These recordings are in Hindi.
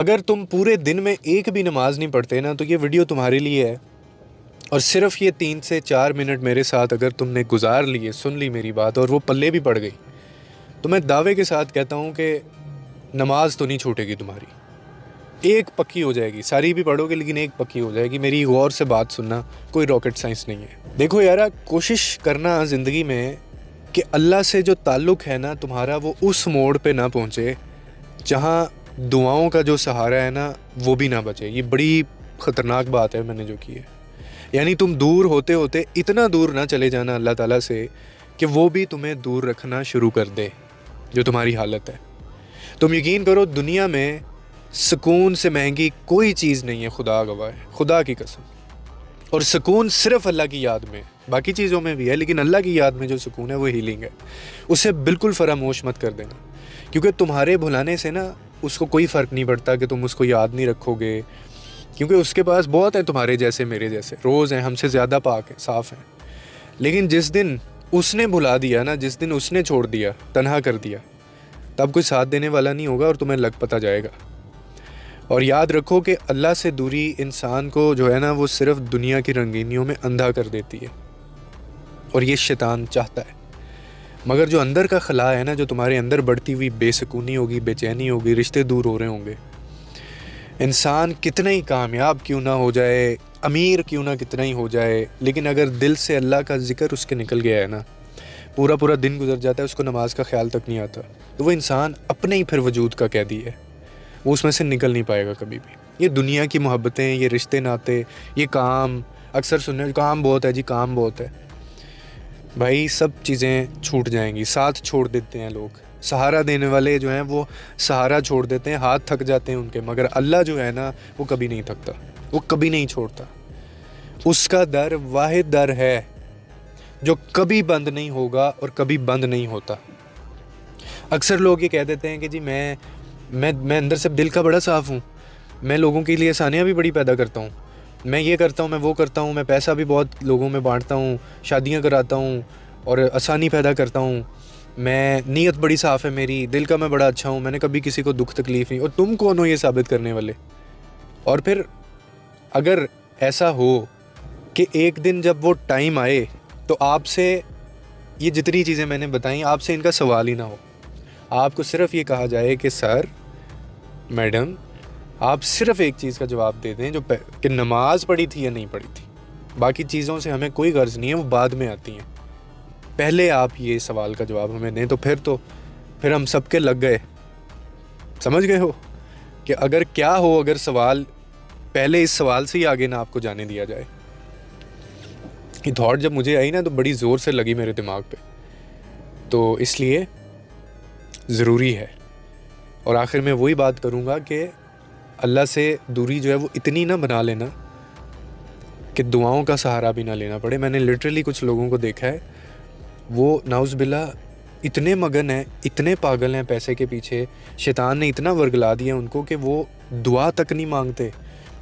अगर तुम पूरे दिन में एक भी नमाज नहीं पढ़ते ना तो ये वीडियो तुम्हारे लिए है। और सिर्फ ये 3 से 4 मिनट मेरे साथ अगर तुमने गुजार लिए, सुन ली मेरी बात और वो पल्ले भी पड़ गई, तो मैं दावे के साथ कहता हूँ कि नमाज तो नहीं छूटेगी तुम्हारी, एक पक्की हो जाएगी। सारी भी पढ़ोगे लेकिन एक पक्की हो जाएगी। मेरी गौर से बात सुनना, कोई रॉकेट साइंस नहीं है। देखो यारा, कोशिश करना ज़िंदगी में कि अल्लाह से जो ताल्लुक़ है ना तुम्हारा, वो उस मोड़ पे ना पहुँचे जहाँ दुआओं का जो सहारा है ना वो भी ना बचे। ये बड़ी ख़तरनाक बात है मैंने जो की है। यानी तुम दूर होते होते इतना दूर ना चले जाना अल्लाह ताला से कि वो भी तुम्हें दूर रखना शुरू कर दे, जो तुम्हारी हालत है। तुम यकीन करो, दुनिया में सुकून से महंगी कोई चीज़ नहीं है, खुदा गवाह है, खुदा की कसम। और सुकून सिर्फ अल्लाह की याद में, बाकी चीज़ों में भी है, लेकिन अल्लाह की याद में जो सुकून है वो हीलिंग है। उसे बिल्कुल फरामोश मत कर देना, क्योंकि तुम्हारे भुलाने से ना उसको कोई फ़र्क नहीं पड़ता कि तुम उसको याद नहीं रखोगे, क्योंकि उसके पास बहुत है तुम्हारे जैसे, मेरे जैसे, रोज़ हैं, हमसे ज़्यादा पाक हैं, साफ़ हैं। लेकिन जिस दिन उसने भुला दिया ना, जिस दिन उसने छोड़ दिया, तन्हा कर दिया, तब कोई साथ देने वाला नहीं होगा और तुम्हें लग पता जाएगा। और याद रखो कि अल्लाह से दूरी इंसान को जो है ना वो सिर्फ दुनिया की रंगीनियों में अंधा कर देती है, और ये शैतान चाहता है। मगर जो अंदर का खला है ना, जो तुम्हारे अंदर बढ़ती हुई बेसुकूनी होगी, बेचैनी होगी, रिश्ते दूर हो रहे होंगे, इंसान कितना ही कामयाब क्यों ना हो जाए, अमीर क्यों ना कितना ही हो जाए, लेकिन अगर दिल से अल्लाह का जिक्र उसके निकल गया है ना, पूरा पूरा दिन गुजर जाता है, उसको नमाज का ख्याल तक नहीं आता, तो वो इंसान अपने ही फिर वजूद का कैदी है। वो उसमें से निकल नहीं पाएगा कभी भी। ये दुनिया की मोहब्बतें, ये रिश्ते नाते, ये काम, अक्सर सुनने काम बहुत है जी, काम बहुत है। भाई सब चीज़ें छूट जाएंगी, साथ छोड़ देते हैं लोग, सहारा देने वाले जो हैं वो सहारा छोड़ देते हैं, हाथ थक जाते हैं उनके, मगर अल्लाह जो है ना वो कभी नहीं थकता, वो कभी नहीं छोड़ता। उसका दर वाहिद दर है जो कभी बंद नहीं होगा और कभी बंद नहीं होता। अक्सर लोग ये कह देते हैं कि जी मैं अंदर से दिल का बड़ा साफ़ हूँ, मैं लोगों के लिए आसानियाँ भी बड़ी पैदा करता हूँ, मैं ये करता हूँ, मैं वो करता हूँ, मैं पैसा भी बहुत लोगों में बांटता हूँ, शादियाँ कराता हूँ और आसानी पैदा करता हूँ, मैं नीयत बड़ी साफ़ है मेरी, दिल का मैं बड़ा अच्छा हूँ, मैंने कभी किसी को दुख तकलीफ़ नहीं। और तुम कौन हो ये साबित करने वाले? और फिर अगर ऐसा हो कि एक दिन जब वो टाइम आए तो आपसे ये जितनी चीज़ें मैंने बताई, आपसे इनका सवाल ही ना हो, आपको सिर्फ़ ये कहा जाए कि सर, मैडम, आप सिर्फ़ एक चीज़ का जवाब दे दें, जो कि नमाज पढ़ी थी या नहीं पढ़ी थी। बाकी चीज़ों से हमें कोई गर्ज नहीं है, वो बाद में आती हैं। पहले आप ये सवाल का जवाब हमें दें, तो फिर हम सबके लग गए। समझ गए हो कि अगर क्या हो, अगर सवाल पहले इस सवाल से ही आगे ना आपको जाने दिया जाए। ये थॉट जब मुझे आई ना तो बड़ी ज़ोर से लगी मेरे दिमाग पे, तो इसलिए ज़रूरी है। और आखिर में वही बात करूँगा कि अल्लाह से दूरी जो है वो इतनी ना बना लेना कि दुआओं का सहारा भी ना लेना पड़े। मैंने लिटरली कुछ लोगों को देखा है, वो नाउज़ इतने मगन हैं, इतने पागल हैं पैसे के पीछे, शैतान ने इतना वर्गला दिया उनको कि वो दुआ तक नहीं मांगते।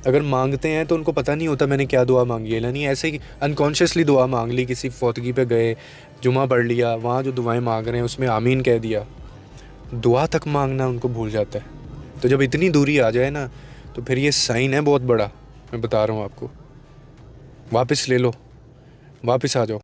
अगर मांगते हैं तो उनको पता नहीं होता मैंने क्या दुआ मांगी है, यानी ऐसे ही अनकॉन्शियसली दुआ मांग ली, किसी फौतगी पे गए, जुमा पढ़ लिया, वहाँ जो दुआएं मांग रहे हैं उसमें आमीन कह दिया, दुआ तक मांगना उनको भूल जाता है। तो जब इतनी दूरी आ जाए ना तो फिर ये साइन है बहुत बड़ा, मैं बता रहा हूँ आपको। वापस ले लो, वापस आ जाओ।